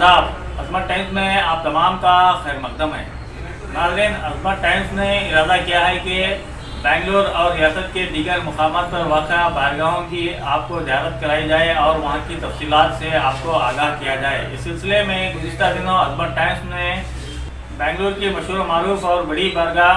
आदाब। अजमत टाइम्स में आप तमाम का खैर मकदम है। नाज़रीन, अजमत टाइम्स ने इरादा किया है कि बेंगलोर और रियासत के दीगर मुकामात पर वाक़ा बारगाहों की आपको ज़ियारत कराई जाए और वहाँ की तफसीलात से आपको आगाह किया जाए। इस सिलसिले में गुज़िश्ता दिनों अजमत टाइम्स ने बेंगलोर की मशहूर मारूफ और बड़ी बारगाह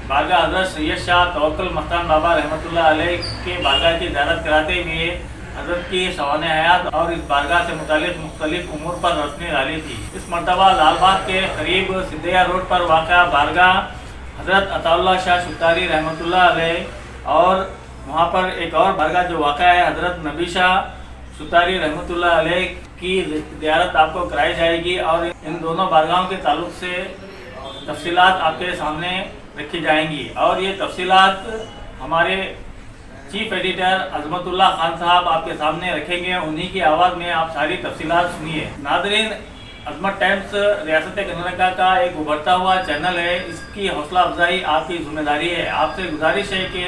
हज़रत सैयद शाह तवक्कुल मस्तान बाबा रहमतुल्लाह अलैह के बारगाह की ज़ियारत कराते हुए हज़रत की सवाने हयात और इस बारगाह से मुतालिक मुख्तलिफ उमूर पर रोशनी डाली थी। इस मरतबा लालबाग के करीब सिद्धिया रोड पर वाक़ा बारगाह हज़रत अताउल्लाह शाह सुतारी रहमतुल्लाह अलैह और वहाँ पर एक और बारगाह जो वाक़ा है हज़रत नबी शाह सुतारी रहमतुल्लाह अलैह की ज़ियारत आपको कराई जाएगी और इन दोनों बारगाहों के ताल्लुक़ से तफसीलात आपके सामने रखी जाएंगी और ये तफसीलात हमारे चीफ एडिटर अजमतुल्लाह खान साहब आपके सामने रखेंगे। उन्हीं की आवाज़ में आप सारी तफसीलात सुनिए। नाज़रीन, अजमत टाइम्स रियासत कर्नाटका का एक उभरता हुआ चैनल है। इसकी हौसला अफजाई आपकी जिम्मेदारी है। आपसे गुजारिश है कि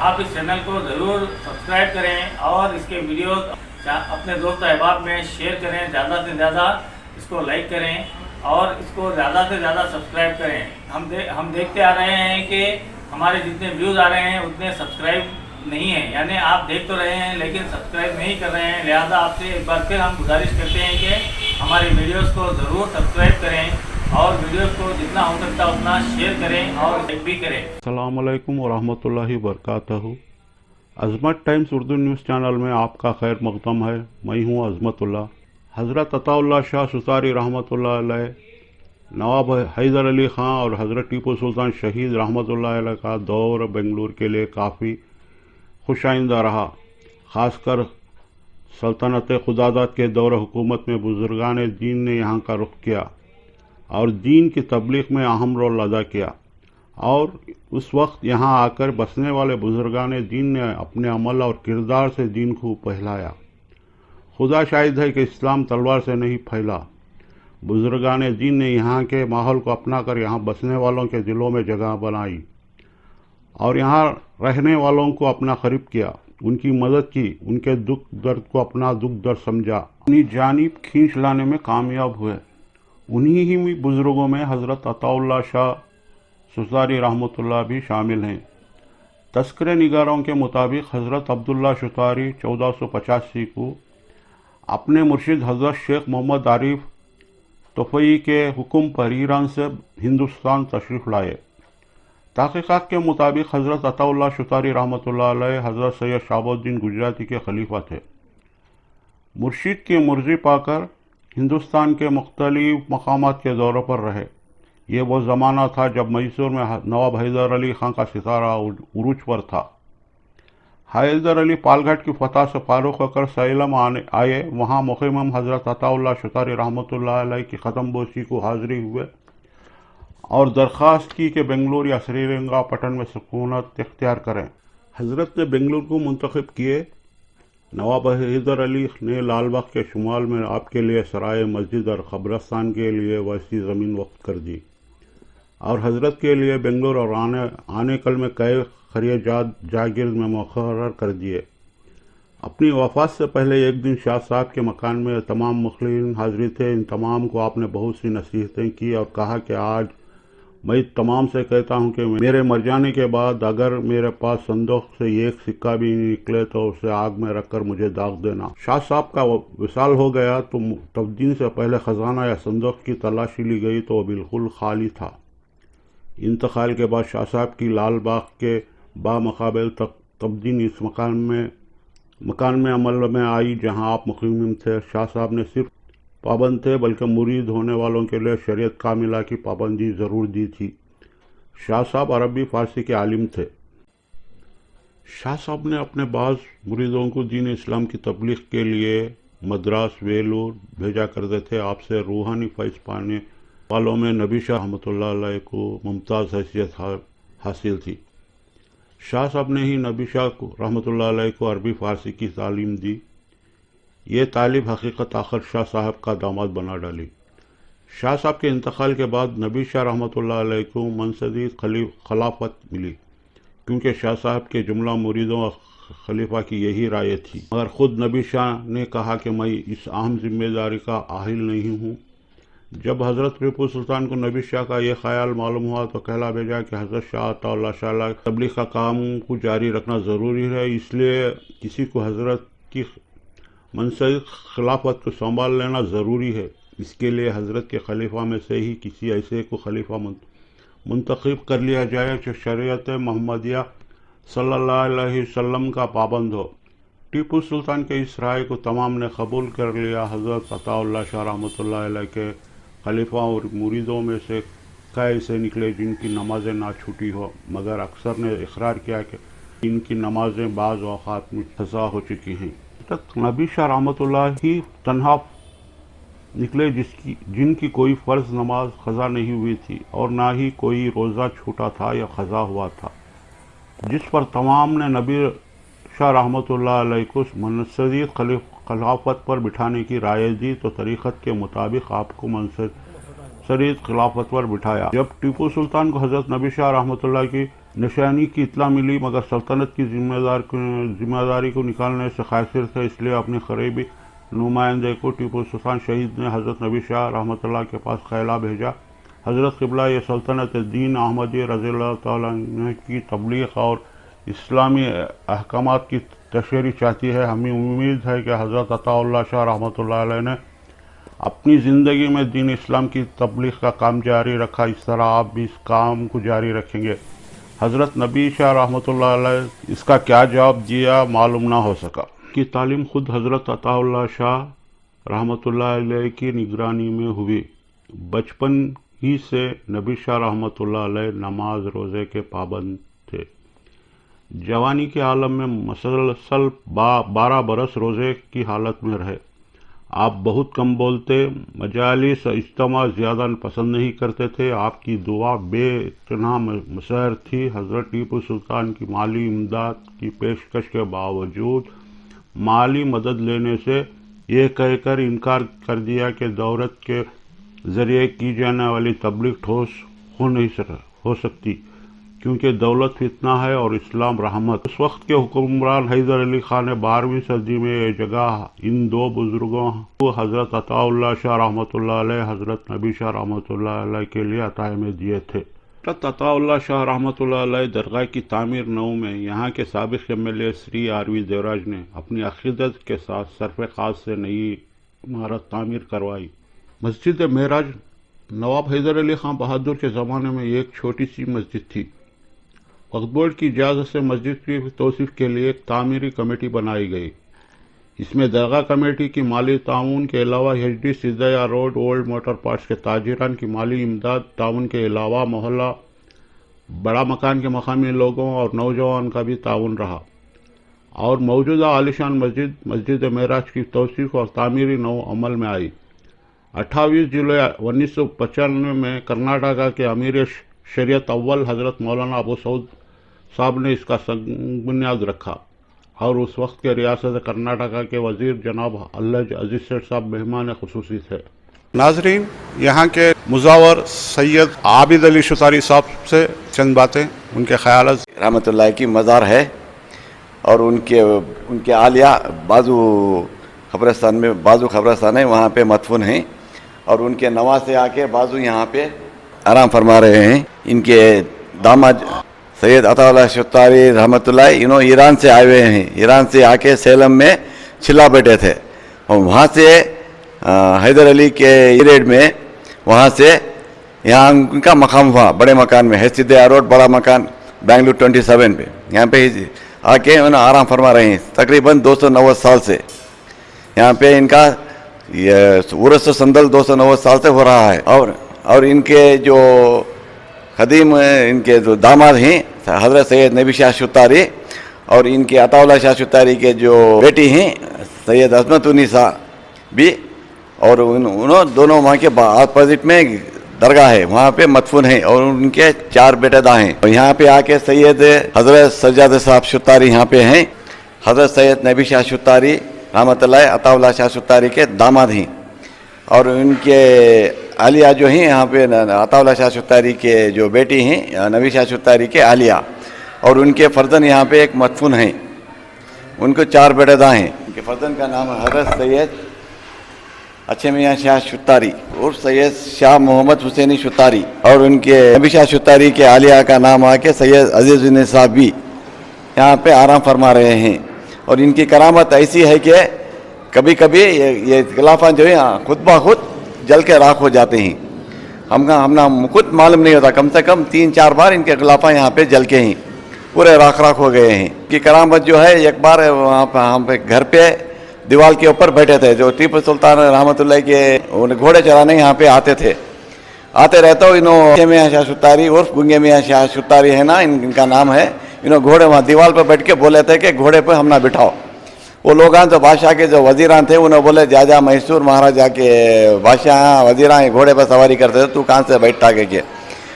आप इस चैनल को ज़रूर सब्सक्राइब करें और इसके वीडियो अपने दोस्त अहबाब में शेयर करें, ज़्यादा से ज़्यादा इसको लाइक करें और इसको ज़्यादा से ज़्यादा सब्सक्राइब करें। हम देखते आ रहे हैं कि हमारे जितने व्यूज़ आ रहे हैं उतने सब्सक्राइब नहीं है, यानी आप देख तो रहे हैं लेकिन सब्सक्राइब नहीं कर रहे हैं। लिहाजा आपसे एक बार फिर हम गुजारिश करते हैं कि हमारे वीडियोस को ज़रूर सब्सक्राइब करें और वीडियोस को जितना हो सकता है उतना शेयर करें और लाइक भी करें। अस्सलाम वालेकुम वरहमतुल्लाहि वबरकातुहू। अजमत टाइम्स उर्दू न्यूज़ चैनल में आपका खैर मकदम है। मैं हूँ अजमतुल्लाह। हज़रत अताउल्लाह शाह सुतारी रहमतुल्लाह अलैह, नवाब हैदर अली ख़ां और हज़रत टीपू सुल्तान शहीद रहमतुल्लाह अलैह का दौर बेंगलुरु के लिए काफ़ी खुशाइंदा रहा। ख़ासकर सल्तनत खुदादात के दौर हुकूमत में बुज़ुर्गान दीन ने यहाँ का रुख किया और दीन की तबलीग में अहम रोल अदा किया और उस वक्त यहाँ आकर बसने वाले बुज़ुर्गान दीन ने अपने अमल और किरदार से दीन को फैलाया। खुदा शाहिद है कि इस्लाम तलवार से नहीं फैला। बुज़ुर्गान दीन ने यहाँ के माहौल को अपना कर यहाँ बसने वालों के दिलों में जगह बनाई और यहाँ रहने वालों को अपना करीब किया, उनकी मदद की, उनके दुख दर्द को अपना दुख दर्द समझा, अपनी जानिब खींच लाने में कामयाब हुए। उन्हीं ही बुज़ुर्गों में हज़रत अताउल्लाह शाह सुतारी रहमतुल्लाह भी शामिल हैं। तस्करे निगारों के मुताबिक हज़रत अब्दुल्ला सुतारी 1485 को अपने मुर्शिद हज़रत शेख मोहम्मद आरिफ तोफ़ई के हुक्म पर ईरान से हिंदुस्तान तशरीफ़ लाए। तहक़ीक़ात के मुताबिक हज़रत अताउल्लाह सुतारी रहमतुल्लाह अलैह हज़रत सैयद शहाबुद्दीन गुजराती के खलीफा थे। मुर्शिद की मर्ज़ी पाकर हिंदुस्तान के मुख्तलिफ मकामात के दौरों पर रहे। ये वो ज़माना था जब मैसूर में नवाब हैदर अली ख़ां का सितारा उरूज पर था। हैदर अली पालघाट की फतह से फारूक होकर सैलम आए। वहाँ मुक़िम हज़रत अताउल्लाह सुतारी रहमतुल्लाह अलैह की ख़त्म बोसी को हाज़िरी हुए और दरख्वास्त की कि बेंगलुरु या श्रीरंगापटन में सुकूनत इख्तियार करें। हज़रत ने बेंगलुरु को मुंतखब किए। नवाब हैदर अली ने लालबाग के शुमाल में आपके लिए सराय, मस्जिद और क़ब्रस्तान के लिए वैसी ज़मीन वक़्फ़ कर दी और हज़रत के लिए बेंगलुरु और आने कल में कई खरिया जागीर में मुक़र्रर कर दिए। अपनी वफ़ात से पहले एक दिन शाह साहब के मकान में तमाम मुख़लिन हाज़िर थे। इन तमाम को आपने बहुत सी नसीहतें की और कहा कि आज मैं तमाम से कहता हूँ कि मेरे मर जाने के बाद अगर मेरे पास संदूक से एक सिक्का भी निकले तो उसे आग में रखकर मुझे दाग देना। शाह साहब का विसाल हो गया तो तब्दीन से पहले ख़जाना या संदूक की तलाशी ली गई तो बिल्कुल खाली था। इंतकाल के बाद शाह साहब की लाल बाग के बामकाबिल तब्दीन इस मकान में अमल में आई जहाँ आप मुक़ीम थे। शाह साहब ने सिर्फ पाबंद थे बल्कि मुरीद होने वालों के लिए शरीयत कामिला की पाबंदी ज़रूर दी थी। शाह साहब अरबी फ़ारसी के आलिम थे। शाह साहब ने अपने बाज़ मुरीदों को दीन इस्लाम की तबलीग के लिए मद्रास, वेलूर भेजा करते थे। आपसे रूहानी फैज़ पाने वालों में नबी शाह रहमतुल्लाह अलैह को मुमताज़ हैसियत हासिल थी। शाह साहब ने ही नबी शाह रहमतुल्लाह अलैह को अरबी फ़ारसी की तालीम दी। ये तालीम हकीकत आखिर शाह साहब का दामाद बना डाली। शाह साहब के इंतकाल के बाद नबी शाह रहमतुल्लाह अलैह को मनसदी खिलाफत मिली क्योंकि शाह साहब के जुमला मुरीदों और खलीफा की यही राय थी। मगर ख़ुद नबी शाह ने कहा कि मैं इस अहम जिम्मेदारी का आहिल नहीं हूँ जब हज़रत टीपू सुल्तान को नबी शाह का ये ख्याल मालूम हुआ तो कहला भेजा कि हज़रत शाह अताउल्लाह शाह तबलीग का काम को जारी रखना ज़रूरी है, इसलिए किसी को हज़रत की मनसब खिलाफत को संभाल लेना ज़रूरी है। इसके लिए हज़रत के खलीफा में से ही किसी ऐसे को खलीफा मुंतखब कर लिया जाए जो शरीयत मोहम्मदिया सल्लल्लाहु अलैहि वसल्लम का पाबंद हो। टीपू सुल्तान के इस राय को तमाम ने कबूल कर लिया। हज़रत अताउल्लाह शाह रहमतुल्लाह अलैह के खलीफा और मुरीदों में से कई ऐसे निकले जिनकी नमाजें ना छूटी हो, मगर अक्सर ने इकरार किया कि इनकी नमाजें बाज़ औक़ात में क़ज़ा हो चुकी हैं। तक नबी शाह रहमतुल्लाह ही तन्हा निकले जिनकी कोई फ़र्ज़ नमाज क़ज़ा नहीं हुई थी और ना ही कोई रोज़ा छूटा था या क़ज़ा हुआ था, जिस पर तमाम ने नबी शाह रहमतुल्लाह अलैह को मनसदी खिलाफत पर बिठाने की राय दी तो तरीक़त के मुताबिक आपको मनसदी खिलाफत पर बिठाया। जब टीपू सुल्तान को हज़रत नबी शाह रहमतुल्लाह की निशानी की इत्तला मिली मगर सल्तनत की जिम्मेदारी को निकालने से क़ासिर थे, इसलिए अपने करीबी नुमाइंदे को टीपू सुल्तान शहीद ने हज़रत नबी शाह रहमतुल्लाह के पास ख्याला भेजा। हज़रत क़िबला ये सल्तनत दीन अहमदी रज़ियल्लाहु तआला अन्हु की तबलीग और इस्लामी अहकामात की तशरीह चाहती है। हमें उम्मीद है कि हज़रत अताउल्लाह शाह रहमतुल्लाह अलैह ने अपनी ज़िंदगी में दीन इस्लाम की तबलीग का काम जारी रखा, इस तरह आप भी इस काम को जारी रखेंगे। हज़रत नबी शाह रहमतुल्लाह अलैह इसका क्या जवाब दिया मालूम ना हो सका कि तालीम खुद हज़रत अताउल्लाह शाह रहमतुल्लाह अलैह की निगरानी में हुई। बचपन ही से नबी शाह रहमतुल्लाह अलैह नमाज रोज़े के पाबंद थे। जवानी के आलम में मसलसल 12 बरस रोज़े की हालत में रहे। आप बहुत कम बोलते, मजालिस इज्तिमा ज़्यादा पसंद नहीं करते थे। आपकी दुआ बेतहा मसहर थी। हज़रत टीपू सुल्तान की माली इमदाद की पेशकश के बावजूद माली मदद लेने से ये कहकर इनकार कर दिया कि दौलत के ज़रिए की जाने वाली तबलीग ठोस हो सकती, क्योंकि दौलत फितना है और इस्लाम रहमत। उस वक्त के हुक्मरान हैदर अली खान ने 12वीं सदी में ये जगह इन दो बुजुर्गों को हज़रत अताउल्लाह शाह रहमतुल्लाह अलैह हज़रत नबी शाह रहमतुल्लाह अलैह के लिए अताए में दिए थे। हज़रत अताउल्लाह शाह रहमतुल्लाह अलैह दरगाह की तामीर नौ में यहाँ के साबिक़ एमएलए श्री आरवी देवराज ने अपनी अक़ीदत के साथ सरफ़ ख़ास से नई इमारत तामीर करवाई। मस्जिद मेराज नवाब हैदर अली खान बहादुर के ज़माने में एक छोटी सी मस्जिद थी। वक्फ बोर्ड की इजाज़त से मस्जिद की तौसीफ़ के लिए एक तामीरी कमेटी बनाई गई। इसमें दरगाह कमेटी की माली ताउन के अलावा HD Siddaiah road old motor parts के ताजिरान की माली इमदाद ताउन के अलावा मोहल्ला बड़ा मकान के मकामी लोगों और नौजवान का भी ताउन रहा और मौजूदा आलिशान मस्जिद मेराज की तौसीफ़ और तामीरी नौ अमल में आई। 28 जुलाई 1995 में कर्नाटका के अमीर शरीयत अव्वल हज़रत मौलाना अबू सऊद साहब ने इसका बुनियाद रखा और उस वक्त के रियासत कर्नाटका के वज़ीर जनाब अल्लाज अजीज सेठ साहब मेहमान ख़ुसूसी थे। नाजरीन, यहाँ के मुजावर सैयद आबिद अली शुतारी साहब से चंद बातें, उनके ख्याल रहमतुल्लाह की मज़ार है और उनके आलिया बाजू खबरस्तान है, वहाँ पे मदफून हैं और उनके नवा से आके बाजू यहाँ पे आराम फरमा रहे हैं। इनके दामाद सैयद अताउल्लाह शुतारी रहमतुल्लाह ईरान से आए हुए हैं। ईरान से आके सेलम में छिला बैठे थे और वहाँ से हैदर अली के पीरियड में वहाँ से यहाँ उनका मकाम हुआ बड़े मकान में, सिद्दया रोड बड़ा मकान बेंगलुरु 27 पे। यहाँ पे आके उन्हें आराम फरमा रहे हैं तकरीबन 290 साल से। यहाँ पे इनका उर्स संदल 290 साल से हो रहा है और इनके जो खदीम इनके जो दामाद हैं हज़रत सैयद नबी शाह शुतारी और इनके अताउल्लाह शाह शुतारी के जो बेटी हैं सैयद अज़मतुन्निसा भी, और उन्होंने दोनों वहाँ के अपोजिट में दरगाह है, वहाँ पे मदफून है और उनके 4 बेटेदा हैं। और यहाँ पे आके सैयद हज़रत सज्जाद साहब शुतारी यहाँ पे हैं। हज़रत सैयद नबी शाह शुतारी रहमतुल्लाह अताउल्लाह शाह शुतारी के दामाद हैं और उनके आलिया जो हैं यहाँ पे अताउल्लाह शाह शुतारी के जो बेटी हैं नबी शाह शुतारी के आलिया और उनके फर्जन यहाँ पे एक मदफून हैं। उनको 4 बेटेदा हैं। उनके फर्जन का नाम है हज़रत सैयद अच्छे मियाँ शाह शुतारी उर्फ सैयद शाह मोहम्मद हुसैनी शुतारी और उनके नबी शाह शुतारी के आलिया का नाम आके सैयद अजीज़ुद्दीन साहब भी यहाँ पे आराम फरमा रहे हैं। और इनकी करामत ऐसी है कि कभी कभी ये गिलाफा जो है खुद ब खुद जल के राख हो जाते हैं। हमने खुद मालूम नहीं होता, कम से कम 3-4 बार इनके गिलाफा यहाँ पे जल के ही पूरे राख राख हो गए हैं। कि करामत जो है, एक बार वहाँ पर हम पे घर पे दीवार के ऊपर बैठे थे, जो टीपू सुल्तान रहमतुल्लाह के घोड़े चलाने यहाँ पे आते रहते हो। इन्होंने मियाँ शाह शुतारी उर्फ गुंगे मियाँ शाह शुतारी है ना, इनका नाम है। इन्होंने घोड़े वहाँ दीवार पर बैठ के बोले थे कि घोड़े पे हम ना बिठाओ। वो लोग जो बादशाह के जो वजीरान थे उन्होंने बोले जा मैसूर महाराजा के बादशाह वजीरान घोड़े पर सवारी करते थे, तू कहाँ से बैठा के।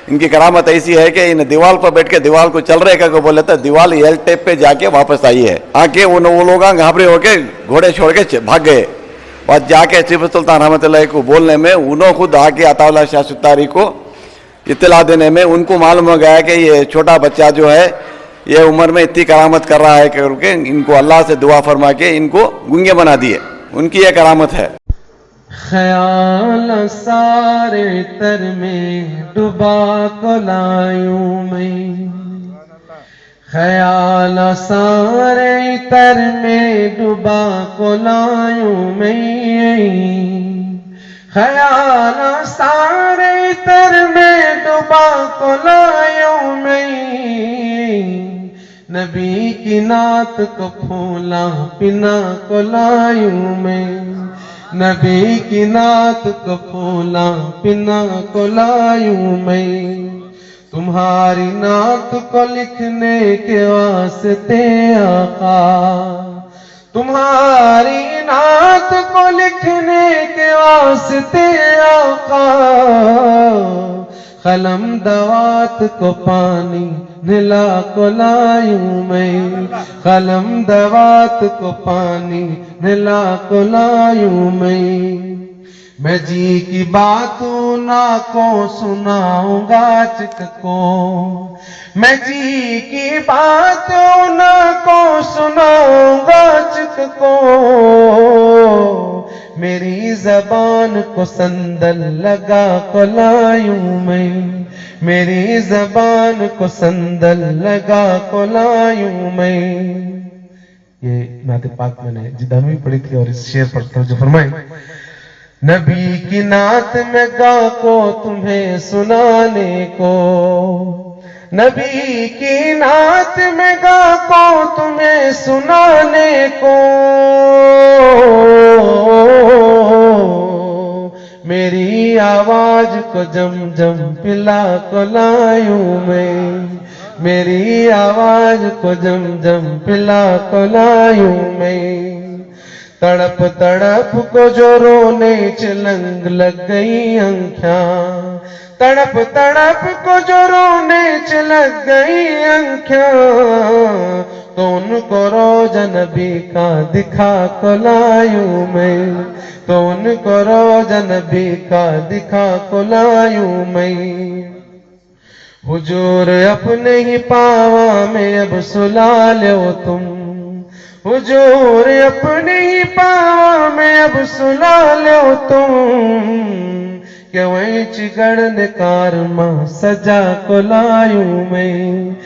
इनकी करामत ऐसी है कि इन दीवार पर बैठ के दीवार को चल रहे को बोले तो दीवार एल टेप पे जाके वापस आई है। आके वो लोग घाबरे होके घोड़े छोड़ के भाग गए। और जाके टीपू सुल्तान रहमतुल्लाह को बोलने में उन्होंने खुद आके अताउल्लाह शाह शुतारी को इत्तला देने में उनको मालूम हो गया कि ये छोटा बच्चा जो है ये उम्र में इतनी करामत कर रहा है करके इनको अल्लाह से दुआ फरमा के इनको गूंगे बना दिए। उनकी ये करामत है। ख्याल सारे तर में डुबा को लायूं मैं, ख्याल सारे तर में डुबा को लायूं मैं, ख्याल सारे तर में डुबा को लायूं मैं। नबी की नात को फूला पिना को लायूं मैं, नबी की नात को फूला पिना को लायूं मैं। तुम्हारी नात को लिखने के वास्ते आका, तुम्हारी नात को लिखने के वास्ते आका। कलम दवात को पानी नीला को लायूं मैं, कलम दवात को पानी नीला को लायूं मैं जी की बातों ना को सुनाऊंगा चित को, मैं जी की बातों ना को सुनाऊंगा चित को। मेरी जबान को संदल लगा को लायूं मैं, मेरी जबान को संदल लगा को लायूं मैं। ये नाते पाक मैंने जिदा में पढ़ी थी और इस शेर पर जो फरमाए, नबी की नात में गा को तुम्हें सुनाने को, नबी की नात में गा को तुम्हें सुनाने को। मेरी आवाज को जम जम पिला को लायूं मैं, मेरी आवाज को जम जम पिला को लायूं मैं। तड़प तड़प को जो रोने चिलंग लग गई आँखियां, तड़प तड़प को जो रोने लग गई आँखियां। तो उनको रोजा नबी का दिखा को लायूं मैं, तो उनको रोजा नबी का दिखा को लायूं मैं। हुजूर अपने ही पावा में अब सुला लो तुम, हुजूर अपने ही पावा में अब सुला लो तुम। कि वही चिगड़ ने कारमा सजा को लायूं मैं,